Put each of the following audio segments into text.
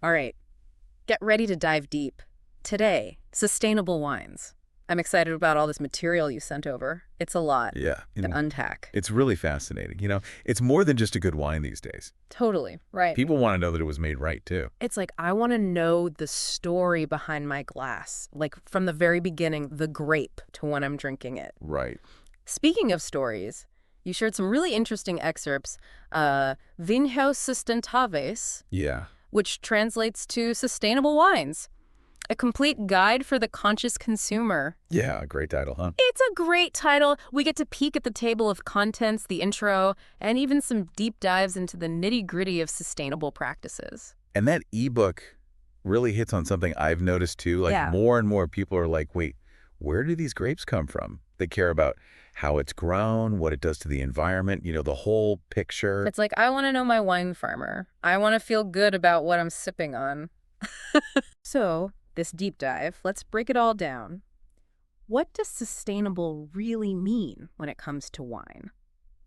All right, get ready to dive deep. Today, sustainable wines. I'm excited about all this material you sent over. It's a lot Yeah, to unpack. it's really fascinating. It's more than just a good wine these days. Totally, right. People want to know that it was made right, too. It's like I want to know the story behind my glass, like from the very beginning, the grape to when I'm drinking it. Right. Speaking of stories, you shared some really interesting excerpts. Vinho Sustentaves, Yeah. which translates to sustainable wines. A complete guide for the conscious consumer. Yeah, great title, huh? It's a great title. We get to peek at the table of contents, the intro, and even some deep dives into the nitty-gritty of sustainable practices. And that ebook really hits on something I've noticed, too. Like, Yeah. more and more people are like, wait, where do these grapes come from? They care about how it's grown, what it does to the environment, the whole picture. It's like, I want to know my wine farmer. I want to feel good about what I'm sipping on. So, this deep dive, let's break it all down. What does sustainable really mean when it comes to wine?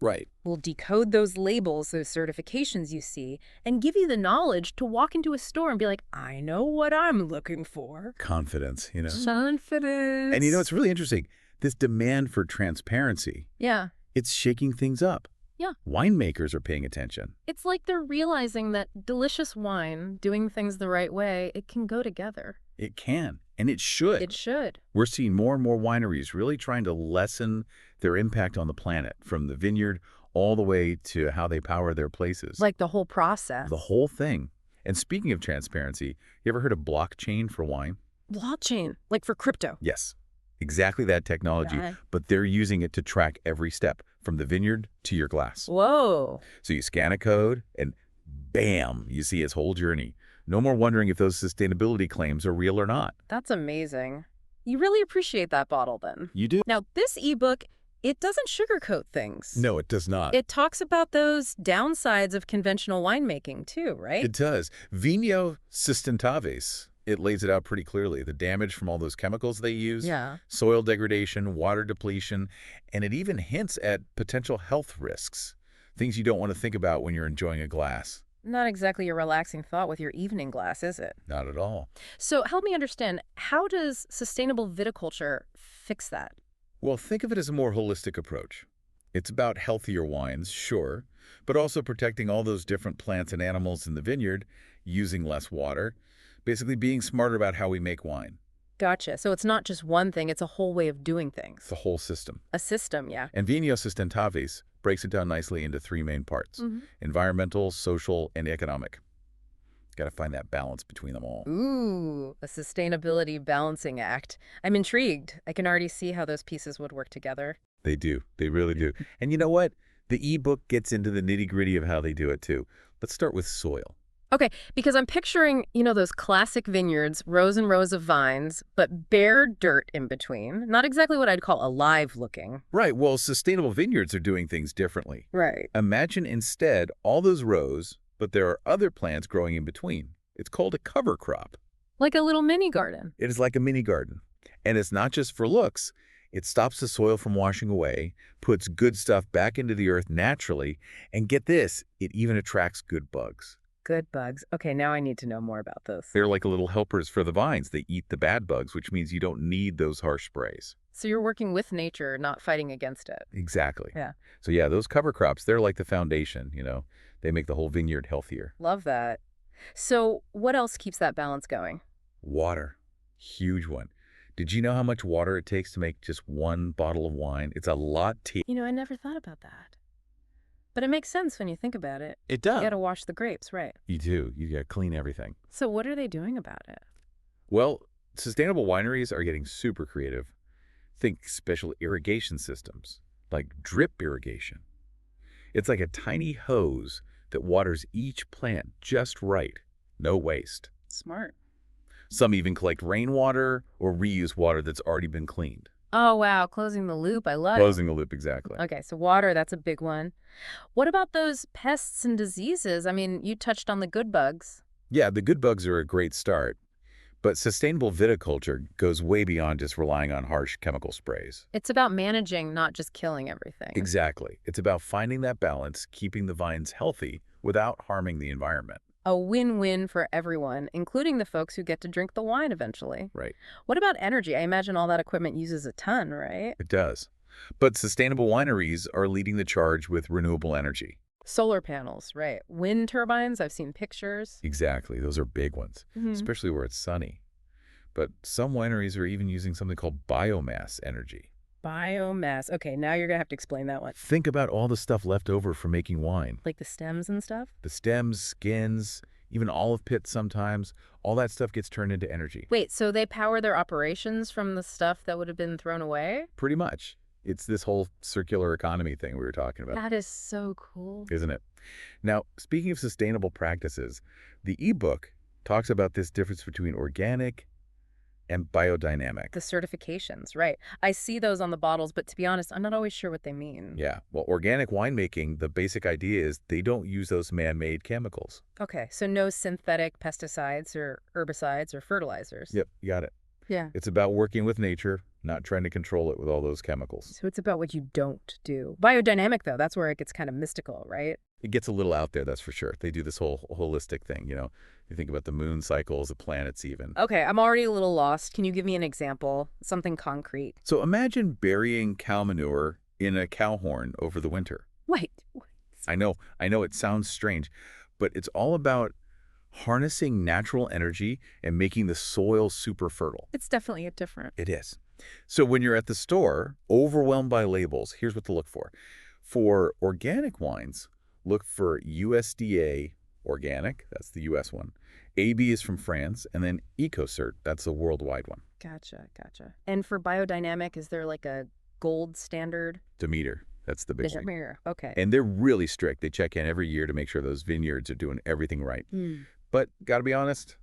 Right. We'll decode those labels, those certifications you see, and give you the knowledge to walk into a store and be like, I know what I'm looking for. Confidence. Confidence. And it's really interesting. This demand for transparency, Yeah. it's shaking things up. Yeah. Winemakers are paying attention. It's like they're realizing that delicious wine, doing things the right way, it can go together. It can, and it should. It should. We're seeing more and more wineries really trying to lessen their impact on the planet, from the vineyard all the way to how they power their places. Like the whole process. The whole thing. And speaking of transparency, you ever heard of blockchain for wine? Blockchain, like for crypto. Yes, exactly that technology, Right. but they're using it to track every step, from the vineyard to your glass. Whoa. So you scan a code, and bam, you see his whole journey. No more wondering if those sustainability claims are real or not. That's amazing. You really appreciate that bottle then. You do? Now, this ebook, it doesn't sugarcoat things. No, it does not. It talks about those downsides of conventional winemaking too, right? It does. Vinho Sustentaves, it lays it out pretty clearly. The damage from all those chemicals they use, Yeah. soil degradation, water depletion, and it even hints at potential health risks, things you don't want to think about when you're enjoying a glass. Not exactly a relaxing thought with your evening glass, is it? Not at all. So help me understand, how does sustainable viticulture fix that? Well, think of it as a more holistic approach. It's about healthier wines, sure, but also protecting all those different plants and animals in the vineyard, using less water, basically being smarter about how we make wine. Gotcha. So it's not just one thing, it's a whole way of doing things. It's the whole system. A system, yeah. And Vinho Sustentaves breaks it down nicely into three main parts: environmental, social, and economic. Got to find that balance between them all. Ooh, a sustainability balancing act. I'm intrigued. I can already see how those pieces would work together. They do. They really do. And you know what? The ebook gets into the nitty-gritty of how they do it, too. Let's start with soil. Okay, because I'm picturing, those classic vineyards, rows and rows of vines, but bare dirt in between. Not exactly what I'd call alive looking. Right. Well, sustainable vineyards are doing things differently. Right. Imagine instead all those rows, but there are other plants growing in between. It's called a cover crop. Like a little mini garden. It is like a mini garden. And it's not just for looks. It stops the soil from washing away, puts good stuff back into the earth naturally, and get this, it even attracts good bugs. Good bugs. Okay, now I need to know more about those. They're like little helpers for the vines. They eat the bad bugs, which means you don't need those harsh sprays. So you're working with nature, not fighting against it. Exactly. Yeah. So yeah, those cover crops, they're like the foundation, They make the whole vineyard healthier. Love that. So what else keeps that balance going? Water. Huge one. Did you know how much water it takes to make just one bottle of wine? It's a lot, I never thought about that. But it makes sense when you think about it. It does. You gotta wash the grapes, right? You do. You gotta clean everything. So what are they doing about it? Well, sustainable wineries are getting super creative. Think special irrigation systems, like drip irrigation. It's like a tiny hose that waters each plant just right. No waste. Smart. Some even collect rainwater or reuse water that's already been cleaned. Oh, wow. Closing the loop. I love it. Closing the loop, exactly. Okay, so water, that's a big one. What about those pests and diseases? I mean, you touched on the good bugs. Yeah, the good bugs are a great start. But sustainable viticulture goes way beyond just relying on harsh chemical sprays. It's about managing, not just killing everything. Exactly. It's about finding that balance, keeping the vines healthy without harming the environment. A win-win for everyone, including the folks who get to drink the wine eventually. Right. What about energy? I imagine all that equipment uses a ton, right? It does. But sustainable wineries are leading the charge with renewable energy. Solar panels, right. Wind turbines, I've seen pictures. Exactly. Those are big ones, Hmm. especially where it's sunny. But some wineries are even using something called biomass energy. Biomass. Okay, now you're going to have to explain that one. Think about all the stuff left over from making wine. Like the stems and stuff? The stems, skins, even olive pits sometimes, all that stuff gets turned into energy. Wait, so they power their operations from the stuff that would have been thrown away? Pretty much. It's this whole circular economy thing we were talking about, That is so cool. isn't it? Now, speaking of sustainable practices, the ebook talks about this difference between organic and biodynamic. The certifications, right. I see those on the bottles, but to be honest, I'm not always sure what they mean. Yeah, well, organic winemaking, the basic idea is they don't use those man-made chemicals. Okay, so no synthetic pesticides or herbicides or fertilizers. Yep, you got it. Yeah. It's about working with nature, not trying to control it with all those chemicals. So it's about what you don't do. Biodynamic, though, that's where it gets kind of mystical, right? It gets a little out there, that's for sure. They do this whole holistic thing, You think about the moon cycles, the planets even. Okay, I'm already a little lost. Can you give me an example? Something concrete. So imagine burying cow manure in a cow horn over the winter. Wait. I know it sounds strange, but it's all about harnessing natural energy and making the soil super fertile. It's definitely a different. It is. So when you're at the store, overwhelmed by labels, here's what to look for. For organic wines, look for USDA organic, that's the US one. AB is from France, and then EcoCert, that's the worldwide one. Gotcha. And for biodynamic, is there like a gold standard? Demeter, that's the big one. Demeter. Okay. And they're really strict. They check in every year to make sure those vineyards are doing everything right. But gotta be honest,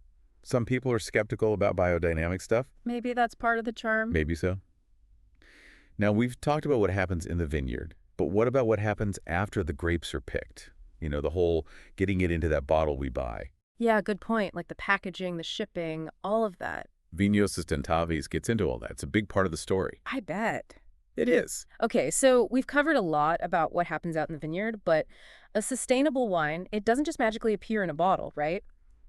some people are skeptical about biodynamic stuff. Maybe that's part of the charm. Maybe so. Now, we've talked about what happens in the vineyard, but what about what happens after the grapes are picked? The whole getting it into that bottle we buy. Yeah, good point. Like the packaging, the shipping, all of that. Vinos Sustentavis gets into all that. It's a big part of the story. I bet. It is. Okay, so we've covered a lot about what happens out in the vineyard, but a sustainable wine, it doesn't just magically appear in a bottle, right?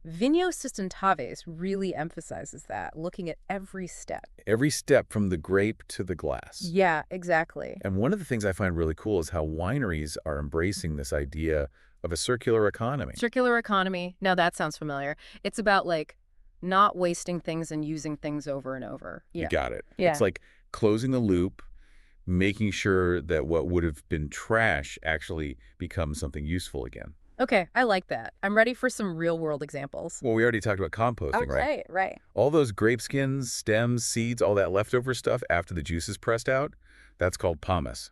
Vinho Sustentavis really emphasizes that, looking at every step. Every step from the grape to the glass. Yeah, exactly. And one of the things I find really cool is how wineries are embracing this idea of a circular economy. Circular economy. Now that sounds familiar. It's about like not wasting things and using things over and over. Yeah. You got it. Yeah. It's like closing the loop, making sure that what would have been trash actually becomes something useful again. Okay, I like that. I'm ready for some real-world examples. Well, we already talked about composting, right? Right. All those grape skins, stems, seeds, all that leftover stuff after the juice is pressed out, that's called pomace.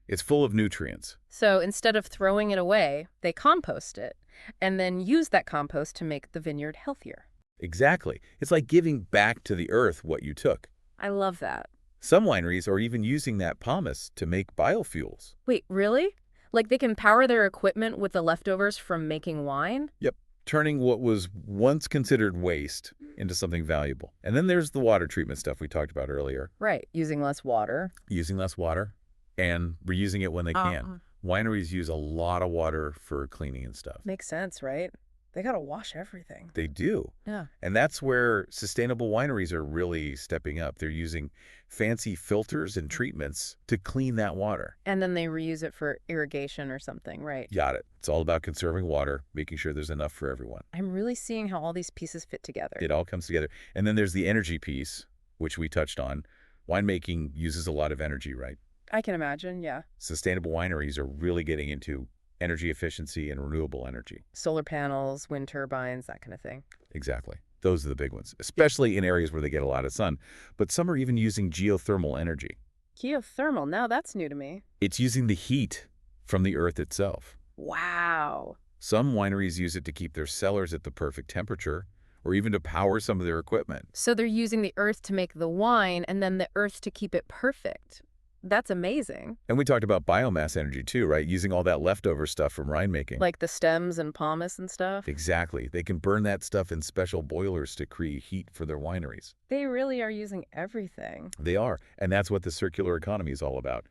It's full of nutrients. So instead of throwing it away, they compost it and then use that compost to make the vineyard healthier. Exactly. It's like giving back to the earth what you took. I love that. Some wineries are even using that pomace to make biofuels. Wait, really? Like they can power their equipment with the leftovers from making wine? Yep. Turning what was once considered waste into something valuable. And then there's the water treatment stuff we talked about earlier. Right, using less water. Using less water and reusing it when they can. Wineries use a lot of water for cleaning and stuff. Makes sense, right? They gotta wash everything. They do. Yeah. And that's where sustainable wineries are really stepping up. They're using fancy filters and treatments to clean that water. And then they reuse it for irrigation or something, right? Got it. It's all about conserving water, making sure there's enough for everyone. I'm really seeing how all these pieces fit together. It all comes together. And then there's the energy piece, which we touched on. Winemaking uses a lot of energy, right? I can imagine, yeah. Sustainable wineries are really getting into energy efficiency and renewable energy. Solar panels, wind turbines, that kind of thing. Exactly. Those are the big ones, especially in areas where they get a lot of sun. But some are even using geothermal energy. Geothermal, now that's new to me. It's using the heat from the earth itself. Wow. Some wineries use it to keep their cellars at the perfect temperature, or even to power some of their equipment. So they're using the earth to make the wine and then the earth to keep it perfect. That's amazing. And we talked about biomass energy too, right? Using all that leftover stuff from winemaking. Like the stems and pomace and stuff? Exactly. They can burn that stuff in special boilers to create heat for their wineries. They really are using everything. They are. And that's what the circular economy is all about.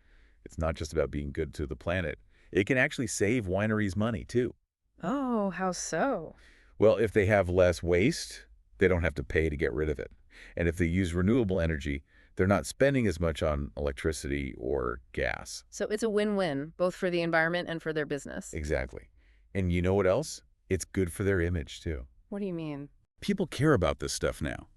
It's not just about being good to the planet. It can actually save wineries money too. Oh, how so? Well, if they have less waste, they don't have to pay to get rid of it. And if they use renewable energy, they're not spending as much on electricity or gas. So it's a win-win, both for the environment and for their business. Exactly. And you know what else? It's good for their image, too. What do you mean? People care about this stuff now.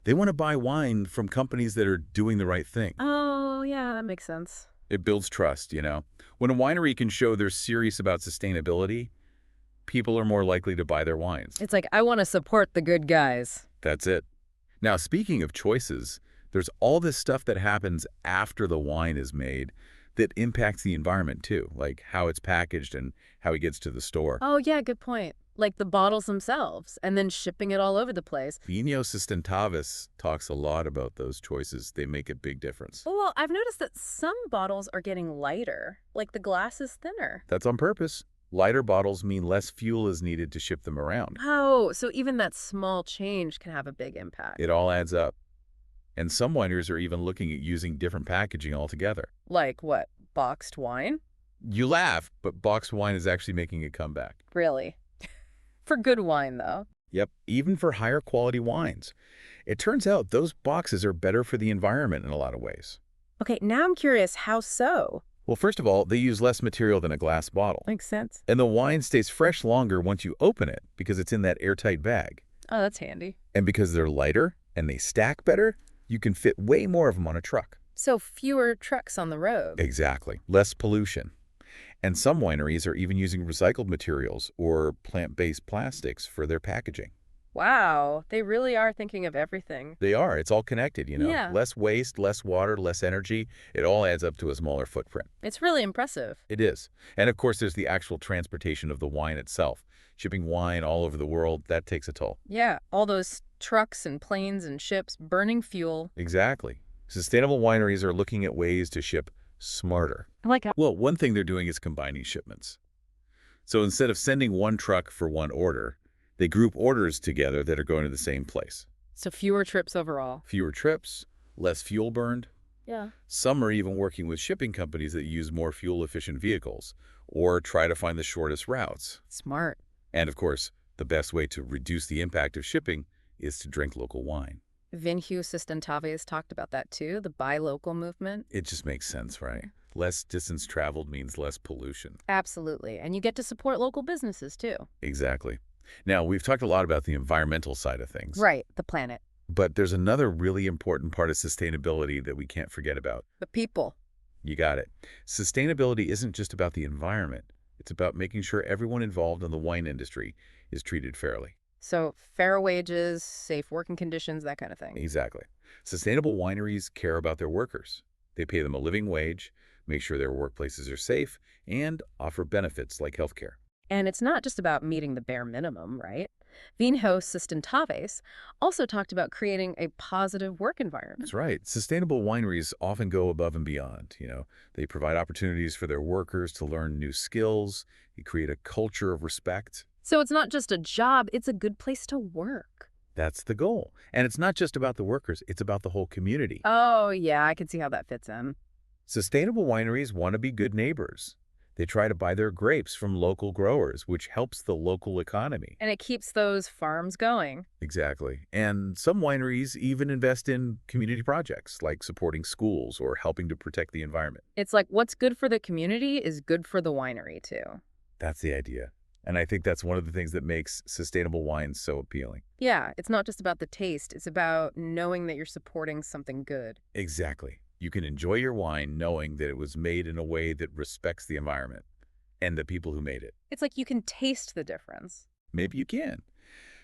They want to buy wine from companies that are doing the right thing. Oh, yeah, that makes sense. It builds trust, you know. When a winery can show they're serious about sustainability, people are more likely to buy their wines. It's like, I want to support the good guys. That's it. Now, speaking of choices, there's all this stuff that happens after the wine is made that impacts the environment too, like how it's packaged and how it gets to the store. Oh, yeah, good point. Like the bottles themselves, and then shipping it all over the place. Vino Sustentavis talks a lot about those choices. They make a big difference. Well, I've noticed that some bottles are getting lighter, like the glass is thinner. That's on purpose. Lighter bottles mean less fuel is needed to ship them around. Oh, so even that small change can have a big impact. It all adds up. And some wineries are even looking at using different packaging altogether. Like what? Boxed wine? You laugh, but boxed wine is actually making a comeback. Really? For good wine, though. Yep, even for higher quality wines. It turns out those boxes are better for the environment in a lot of ways. Okay, now I'm curious, how so? Well, first of all, they use less material than a glass bottle. Makes sense. And the wine stays fresh longer once you open it because it's in that airtight bag. Oh, that's handy. And because they're lighter and they stack better, you can fit way more of them on a truck. So fewer trucks on the road. Exactly. Less pollution. And some wineries are even using recycled materials or plant-based plastics for their packaging. Wow, they really are thinking of everything. They are. It's all connected, you know. Yeah. Less waste, less water, less energy. It all adds up to a smaller footprint. It's really impressive. It is. And of course, there's the actual transportation of the wine itself. Shipping wine all over the world, that takes a toll. Yeah, all those trucks and planes and ships burning fuel. Exactly. Sustainable wineries are looking at ways to ship smarter. Well, one thing they're doing is combining shipments. So instead of sending one truck for one order, they group orders together that are going to the same place. So fewer trips overall. Fewer trips, less fuel burned. Yeah. Some are even working with shipping companies that use more fuel-efficient vehicles or try to find the shortest routes. Smart. And of course, the best way to reduce the impact of shipping is to drink local wine. Vinhu Sustentavis talked about that too, the buy local movement. It just makes sense, right? Less distance traveled means less pollution. Absolutely. And you get to support local businesses too. Exactly. Now, we've talked a lot about the environmental side of things. Right, the planet. But there's another really important part of sustainability that we can't forget about. The people. You got it. Sustainability isn't just about the environment. It's about making sure everyone involved in the wine industry is treated fairly. So fair wages, safe working conditions, that kind of thing. Exactly. Sustainable wineries care about their workers. They pay them a living wage, make sure their workplaces are safe, and offer benefits like healthcare. And it's not just about meeting the bare minimum, right? Vinho Sustentavis also talked about creating a positive work environment. That's right. Sustainable wineries often go above and beyond. They provide opportunities for their workers to learn new skills. They create a culture of respect. So it's not just a job, it's a good place to work. That's the goal. And it's not just about the workers, it's about the whole community. Oh, yeah, I can see how that fits in. Sustainable wineries want to be good neighbors. They try to buy their grapes from local growers, which helps the local economy. And it keeps those farms going. Exactly. And some wineries even invest in community projects, like supporting schools or helping to protect the environment. It's like what's good for the community is good for the winery, too. That's the idea. And I think that's one of the things that makes sustainable wines so appealing. Yeah, it's not just about the taste. It's about knowing that you're supporting something good. Exactly. You can enjoy your wine knowing that it was made in a way that respects the environment and the people who made it. It's like you can taste the difference. Maybe you can.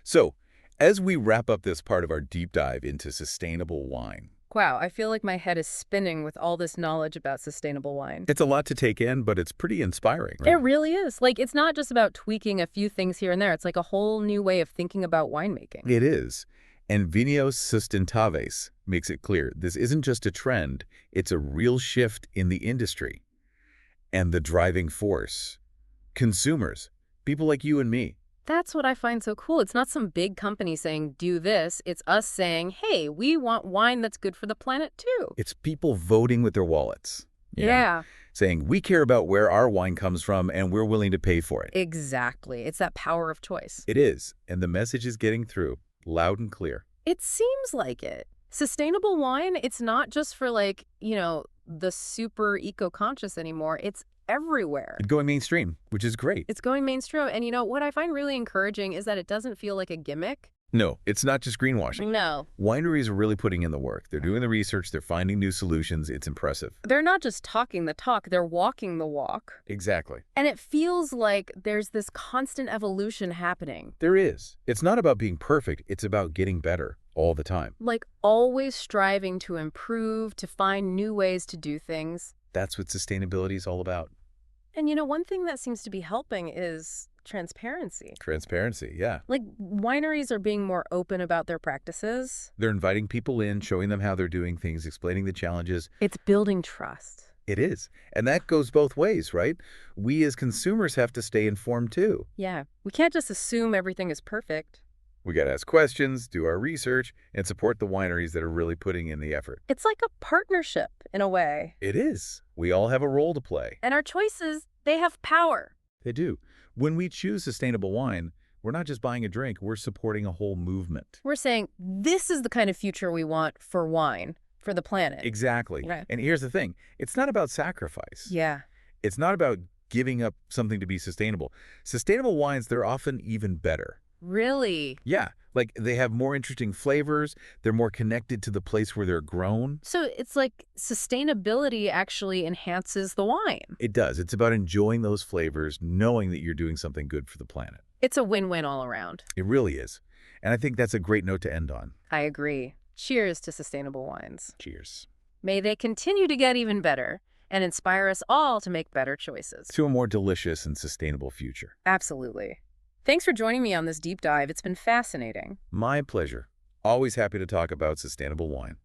So, as we wrap up this part of our deep dive into sustainable wine, Wow, I feel like my head is spinning with all this knowledge about sustainable wine. it's a lot to take in, but it's pretty inspiring, It right? really is. Like, it's not just about tweaking a few things here and there. It's like a whole new way of thinking about winemaking. It is. And Vinios Sustentaves makes it clear this isn't just a trend, it's a real shift in the industry. And the driving force, consumers, people like you and me. That's what I find so cool. It's not some big company saying, do this. It's us saying, hey, we want wine that's good for the planet, too. It's people voting with their wallets. you know? Yeah. saying, we care about where our wine comes from and we're willing to pay for it. Exactly. It's that power of choice. It is, and the message is getting through, loud and clear. It seems like it. Sustainable wine, it's not just for the super eco-conscious anymore. It's everywhere. It's going mainstream, which is great. It's going mainstream. And what I find really encouraging is that it doesn't feel like a gimmick. No, it's not just greenwashing. No. Wineries are really putting in the work. They're doing the research. They're finding new solutions. It's impressive. They're not just talking the talk. They're walking the walk. Exactly. And it feels like there's this constant evolution happening. There is. It's not about being perfect. It's about getting better all the time. Like always striving to improve, to find new ways to do things. That's what sustainability is all about. And one thing that seems to be helping is transparency. Transparency, yeah. Like wineries are being more open about their practices. They're inviting people in, showing them how they're doing things, explaining the challenges. It's building trust. It is. And that goes both ways, right? We as consumers have to stay informed too. Yeah. We can't just assume everything is perfect. We got to ask questions, do our research, and support the wineries that are really putting in the effort. It's like a partnership in a way. It is. We all have a role to play. And our choices, they have power. They do. When we choose sustainable wine, we're not just buying a drink, we're supporting a whole movement. We're saying this is the kind of future we want for wine, for the planet. Exactly. Right. And here's the thing. It's not about sacrifice. Yeah. It's not about giving up something to be sustainable. Sustainable wines, they're often even better. Really? Yeah. Like they have more interesting flavors. They're more connected to the place where they're grown. So it's like sustainability actually enhances the wine. It does. It's about enjoying those flavors, knowing that you're doing something good for the planet. It's a win-win all around. It really is. And I think that's a great note to end on. I agree. Cheers to sustainable wines. Cheers. May they continue to get even better and inspire us all to make better choices. To a more delicious and sustainable future. Absolutely. Thanks for joining me on this deep dive. It's been fascinating. My pleasure. Always happy to talk about sustainable wine.